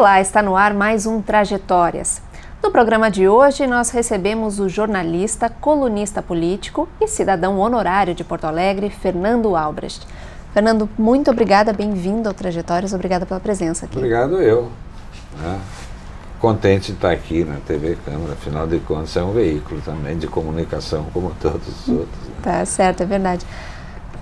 Olá, está no ar mais um Trajetórias. No programa de hoje, nós recebemos o jornalista, colunista político e cidadão honorário de Porto Alegre, Fernando Albrecht. Fernando, muito obrigada, bem-vindo ao Trajetórias, obrigada pela presença aqui. Obrigado eu. Contente de estar aqui na TV Câmara, afinal de contas é um veículo também de comunicação como todos os outros. Tá certo, é verdade.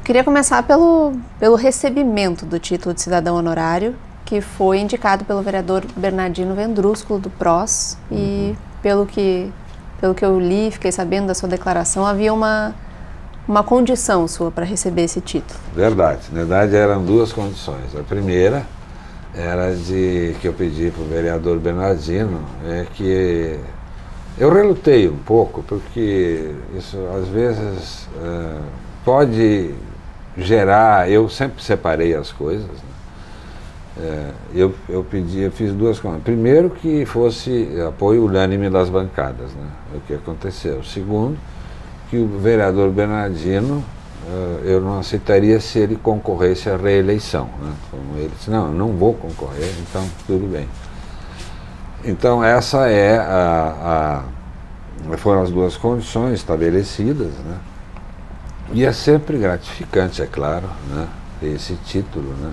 Queria começar pelo recebimento do título de cidadão honorário, que foi indicado pelo vereador Bernardino Vendrúsculo, do PROS, e pelo que eu li, fiquei sabendo da sua declaração, havia uma condição sua para receber esse título. Verdade. Na verdade, eram duas condições. A primeira era que eu pedi para o vereador Bernardino, que eu relutei um pouco, porque isso às vezes pode gerar, eu sempre separei as coisas, né? Eu fiz duas coisas. Primeiro, que fosse apoio unânime das bancadas, né? O que aconteceu. Segundo, que o vereador Bernardino, eu não aceitaria se ele concorresse à reeleição, né? Como ele disse, não, eu não vou concorrer, então tudo bem. Então essa foram as duas condições estabelecidas, né? E é sempre gratificante, é claro, né? Esse título, né?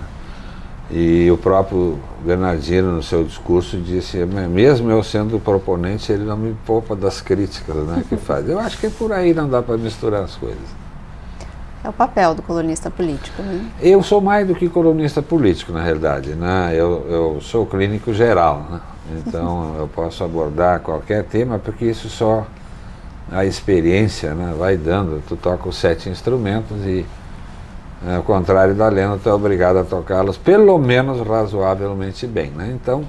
E o próprio Bernardino, no seu discurso, disse, mesmo eu sendo proponente, ele não me poupa das críticas, né, que faz. Eu acho que por aí não dá para misturar as coisas. É o papel do colunista político, né? Eu sou mais do que colunista político, na realidade, né? Eu sou clínico geral, né? Então eu posso abordar qualquer tema, porque isso só a experiência, né, vai dando. Tu toca os 7 instrumentos e, ao contrário da Lena, tu é obrigado a tocá-los pelo menos razoavelmente bem, né? Então,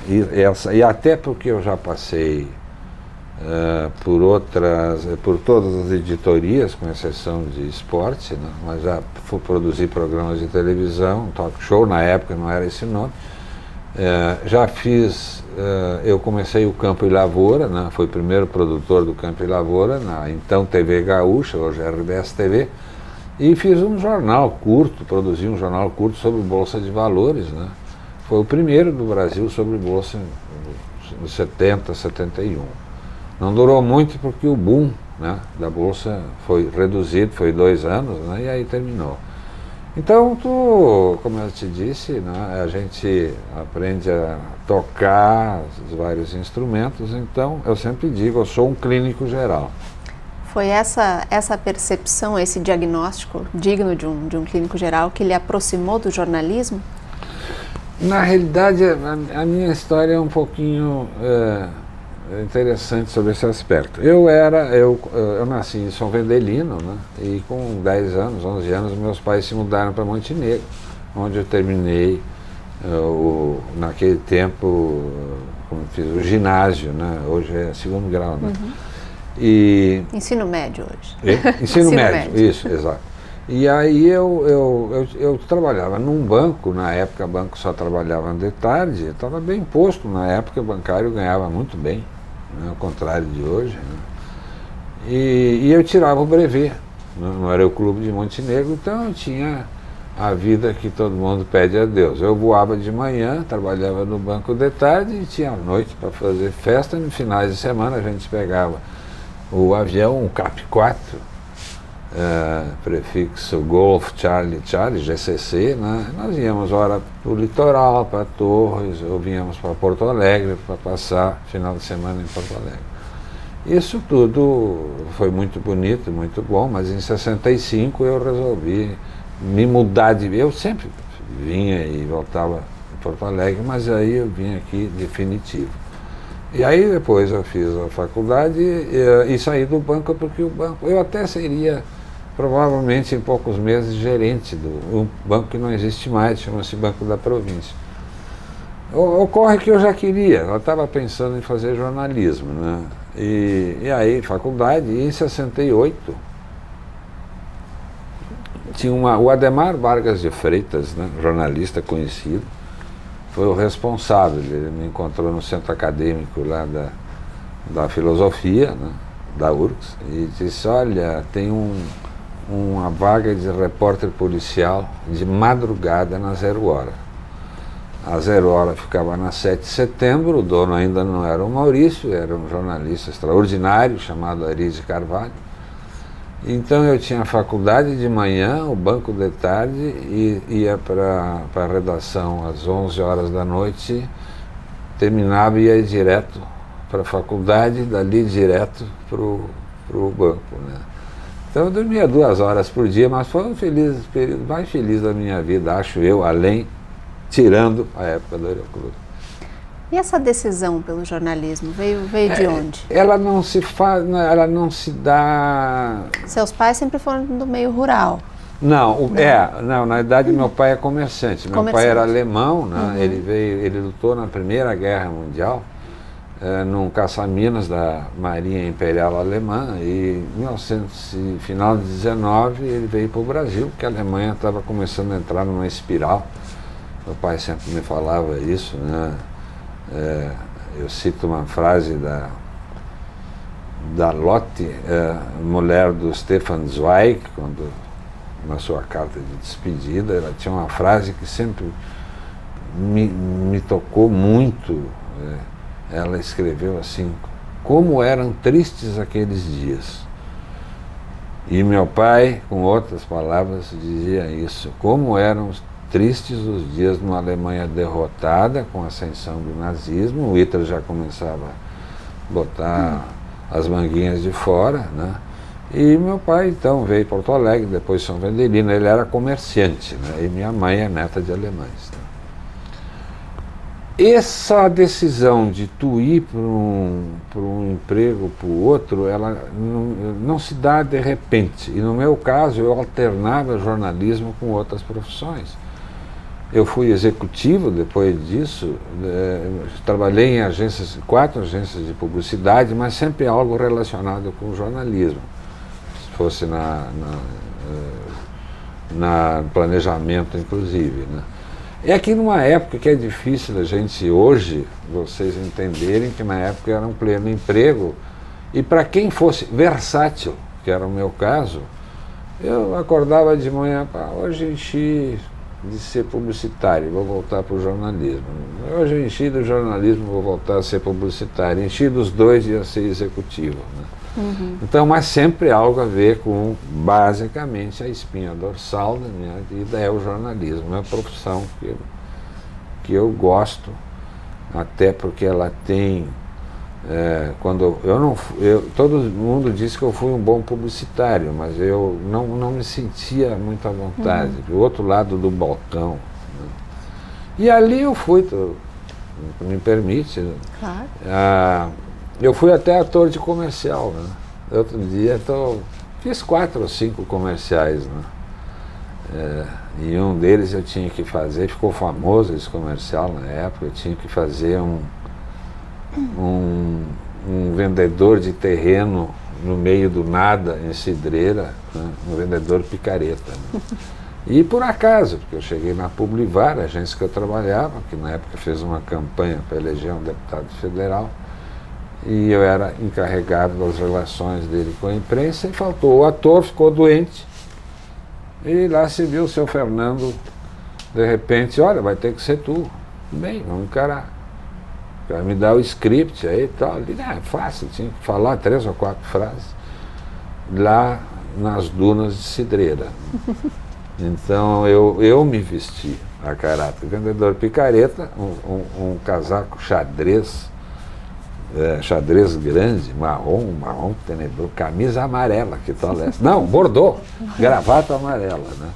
e até porque eu já passei por todas as editorias, com exceção de esporte, né? Mas já fui produzir programas de televisão, talk show, na época não era esse nome. Já fiz, eu comecei o Campo e Lavoura, né? Fui o primeiro produtor do Campo e Lavoura, na então TV Gaúcha, hoje é RBS TV, e fiz um jornal curto, produzi um jornal curto sobre Bolsa de Valores, né? Foi o primeiro do Brasil sobre Bolsa nos 70, 71. Não durou muito porque o boom, né, da Bolsa foi reduzido, foi 2 anos, né, e aí terminou. Então, como eu te disse, né, a gente aprende a tocar os vários instrumentos, então eu sempre digo, eu sou um clínico geral. Foi essa percepção, esse diagnóstico digno de um clínico geral que lhe aproximou do jornalismo? Na realidade, a minha história é um pouquinho interessante sobre esse aspecto. Eu nasci em São Vendelino, né, e com 10 anos, 11 anos, meus pais se mudaram para Montenegro, onde eu terminei, naquele tempo, como fiz o ginásio, né, hoje é 2º grau, né? Ensino médio hoje. Ensino médio, isso, exato. E aí eu trabalhava num banco, na época o banco só trabalhava de tarde, eu estava bem posto, na época o bancário ganhava muito bem, né, ao contrário de hoje, né? E eu tirava o brevet, no Aeroclube de Montenegro, então eu tinha a vida que todo mundo pede a Deus. Eu voava de manhã, trabalhava no banco de tarde e tinha a noite para fazer festa, no finais de semana a gente pegava o avião, um CAP-4, prefixo Golf Charlie Charlie, GCC, né? Nós íamos ora para o litoral, para Torres, ou vinhamos para Porto Alegre para passar final de semana em Porto Alegre. Isso tudo foi muito bonito, muito bom, mas em 65 eu resolvi me mudar eu sempre vinha e voltava em Porto Alegre, mas aí eu vim aqui definitivo. E aí depois eu fiz a faculdade e saí do banco, porque o banco, eu até seria provavelmente em poucos meses gerente um banco que não existe mais, chama-se Banco da Província. Ocorre que eu já queria, eu estava pensando em fazer jornalismo, né? E aí faculdade, e em 68 tinha o Adhemar Vargas de Freitas, né, jornalista conhecido, foi o responsável. Ele me encontrou no centro acadêmico lá da filosofia, né, da URGS, e disse, olha, tem uma vaga de repórter policial de madrugada na 0 hora. A Zero Hora ficava na 7 de setembro, o dono ainda não era o Maurício, era um jornalista extraordinário chamado Arise Carvalho. Então eu tinha a faculdade de manhã, o banco de tarde, e ia para a redação às 11 horas da noite, terminava e ia direto para a faculdade, dali direto para o banco, né? Então eu dormia 2 horas por dia, mas foi um período mais feliz da minha vida, acho eu, tirando a época do Aeroclube. E essa decisão pelo jornalismo veio de onde? Ela não se dá... Seus pais sempre foram do meio rural. Não, na verdade meu pai é comerciante. Meu pai era alemão, né? Ele lutou na Primeira Guerra Mundial, num caça-minas da Marinha Imperial Alemã, e em final de 19 ele veio para o Brasil, porque a Alemanha estava começando a entrar numa espiral. Meu pai sempre me falava isso, né? Eu cito uma frase da Lotte, mulher do Stefan Zweig, quando, na sua carta de despedida, ela tinha uma frase que sempre me tocou muito. Ela escreveu assim: como eram tristes aqueles dias. E meu pai, com outras palavras, dizia isso: como eram tristes os dias numa Alemanha derrotada com a ascensão do nazismo. O Hitler já começava a botar as manguinhas de fora, né? E meu pai então veio para Porto Alegre, depois São Vendelino. Ele era comerciante, né? E minha mãe é neta de alemães, né? Essa decisão de tu ir para um emprego para o outro, ela não se dá de repente. E no meu caso eu alternava jornalismo com outras profissões. Eu fui executivo depois disso, trabalhei em 4 agências de publicidade, mas sempre algo relacionado com o jornalismo, se fosse na planejamento inclusive, né? É que numa época que é difícil a gente hoje, vocês entenderem que na época era um pleno emprego, e para quem fosse versátil, que era o meu caso, eu acordava de manhã, hoje enchi de ser publicitário, vou voltar para o jornalismo. Hoje eu enchi do jornalismo, vou voltar a ser publicitário. Enchi dos dois e ia ser executivo, né? Então, mas sempre algo a ver com, basicamente, a espinha dorsal da minha vida é o jornalismo. É uma profissão que eu gosto, até porque ela tem... todo mundo diz que eu fui um bom publicitário, mas eu não me sentia muito à vontade, do outro lado do balcão, né? E ali eu fui, me permite, né? Claro. Eu fui até ator de comercial, né? Outro dia fiz 4 ou 5 comerciais, né? E um deles eu tinha que fazer, ficou famoso esse comercial na época, eu tinha que fazer um vendedor de terreno no meio do nada, em Cidreira, né? Um vendedor picareta, né? E por acaso, porque eu cheguei na Publivar, a agência que eu trabalhava, que na época fez uma campanha para eleger um deputado federal, e eu era encarregado das relações dele com a imprensa, e faltou o ator, ficou doente, e lá se viu o seu Fernando, de repente, olha, vai ter que ser tu. Bem, vamos encarar. Vai me dar o script aí e tal. É fácil, tinha que falar 3 ou 4 frases lá nas dunas de Cidreira. Então eu me vesti a caráter. Vendedor picareta, um casaco xadrez, xadrez grande, marrom tenebroso, camisa amarela, que tal essa? Não, bordô, gravata amarela, né?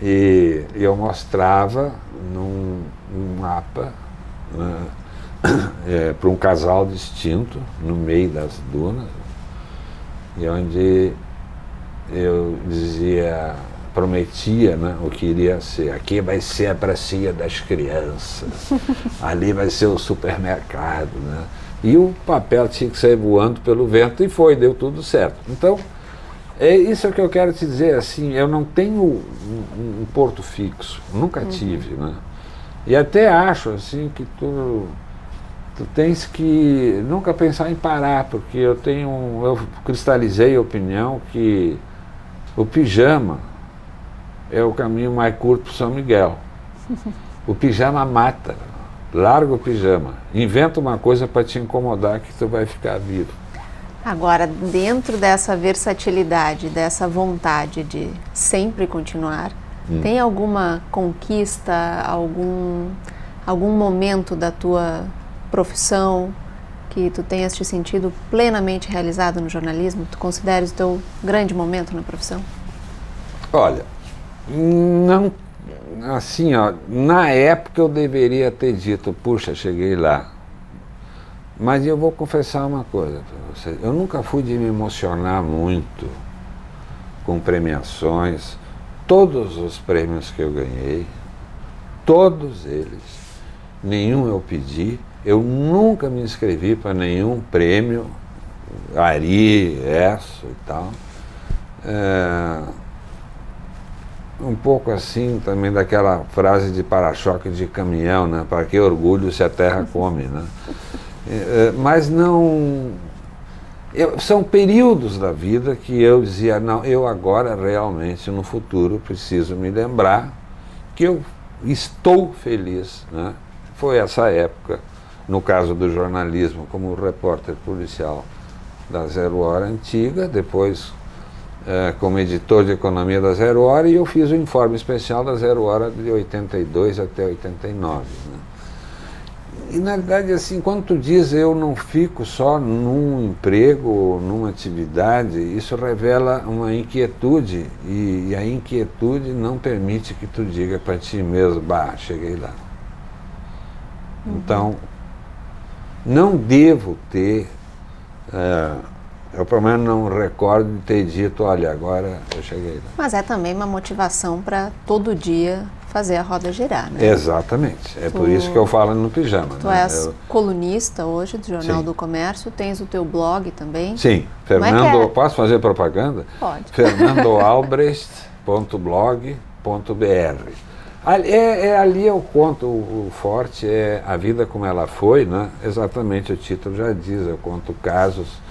E eu mostrava num mapa, né, para um casal distinto no meio das dunas, e onde eu prometia, né, o que iria ser. Aqui vai ser a pracinha das crianças, ali vai ser o supermercado, né? E o papel tinha que sair voando pelo vento, e deu tudo certo. Então, isso que eu quero te dizer, assim, eu não tenho um porto fixo, nunca tive, né? E até acho, assim, que tu tens que nunca pensar em parar, porque eu cristalizei a opinião que o pijama é o caminho mais curto para São Miguel. O pijama mata. Larga o pijama. Inventa uma coisa para te incomodar que tu vai ficar vivo. Agora, dentro dessa versatilidade, dessa vontade de sempre continuar, tem alguma conquista, algum momento da tua profissão que tu tenhas te sentido plenamente realizado no jornalismo? Tu consideras o teu grande momento na profissão? Olha, não, assim, ó, na época eu deveria ter dito, puxa, cheguei lá. Mas eu vou confessar uma coisa para você, eu nunca fui de me emocionar muito com premiações. Todos os prêmios que eu ganhei, todos eles, nenhum eu pedi, eu nunca me inscrevi para nenhum prêmio, Ari, ESSO e tal. Um pouco assim também daquela frase de para-choque de caminhão, né? Para que orgulho se a terra come, né? Mas não... são períodos da vida que eu dizia, não, eu agora realmente no futuro preciso me lembrar que eu estou feliz, né? Foi essa época, no caso do jornalismo, como repórter policial da Zero Hora antiga, depois como editor de economia da Zero Hora, e eu fiz o informe especial da Zero Hora de 82 até 89, né? E na verdade, assim, quando tu diz eu não fico só num emprego, numa atividade, isso revela uma inquietude, e a inquietude não permite que tu diga para ti mesmo, bah, cheguei lá. Então, não devo ter, eu pelo menos não recordo de ter dito, olha, agora eu cheguei lá. Mas é também uma motivação para todo dia fazer a roda girar, né? Exatamente, é por isso que eu falo no pijama. Tu és colunista hoje do Jornal do Comércio, tens o teu blog também. Sim, Fernando, posso fazer propaganda? Pode. fernandoalbrecht.blog.br. Ali eu conto, o forte é a vida como ela foi, né? Exatamente, o título já diz, eu conto casos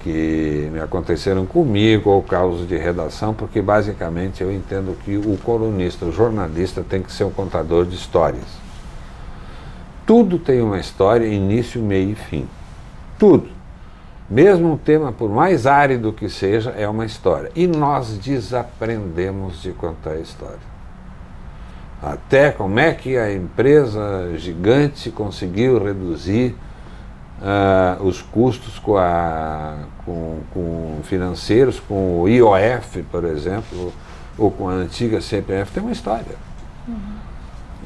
que me aconteceram comigo, ou casos de redação, porque basicamente eu entendo que o colunista, o jornalista tem que ser um contador de histórias. Tudo tem uma história, início, meio e fim. Tudo. Mesmo um tema, por mais árido que seja, é uma história. E nós desaprendemos de contar a história. Até como é que a empresa gigante conseguiu reduzir os custos com financeiros, com o IOF, por exemplo, ou com a antiga CPF, tem uma história.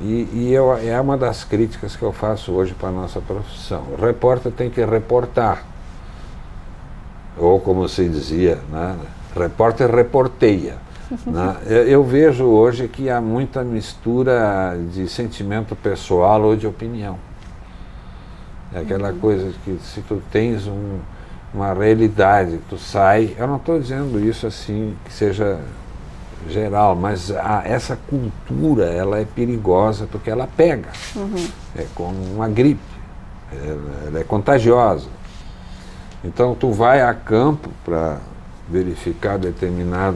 E é uma das críticas que eu faço hoje para a nossa profissão. O repórter tem que reportar. Ou como se dizia, né? Repórter reporteia. Né? Eu vejo hoje que há muita mistura de sentimento pessoal ou de opinião. É aquela coisa que se tu tens uma realidade, tu sai... Eu não estou dizendo isso assim que seja geral, mas essa cultura, ela é perigosa porque ela pega. É como uma gripe, ela é contagiosa. Então tu vai a campo para verificar determinado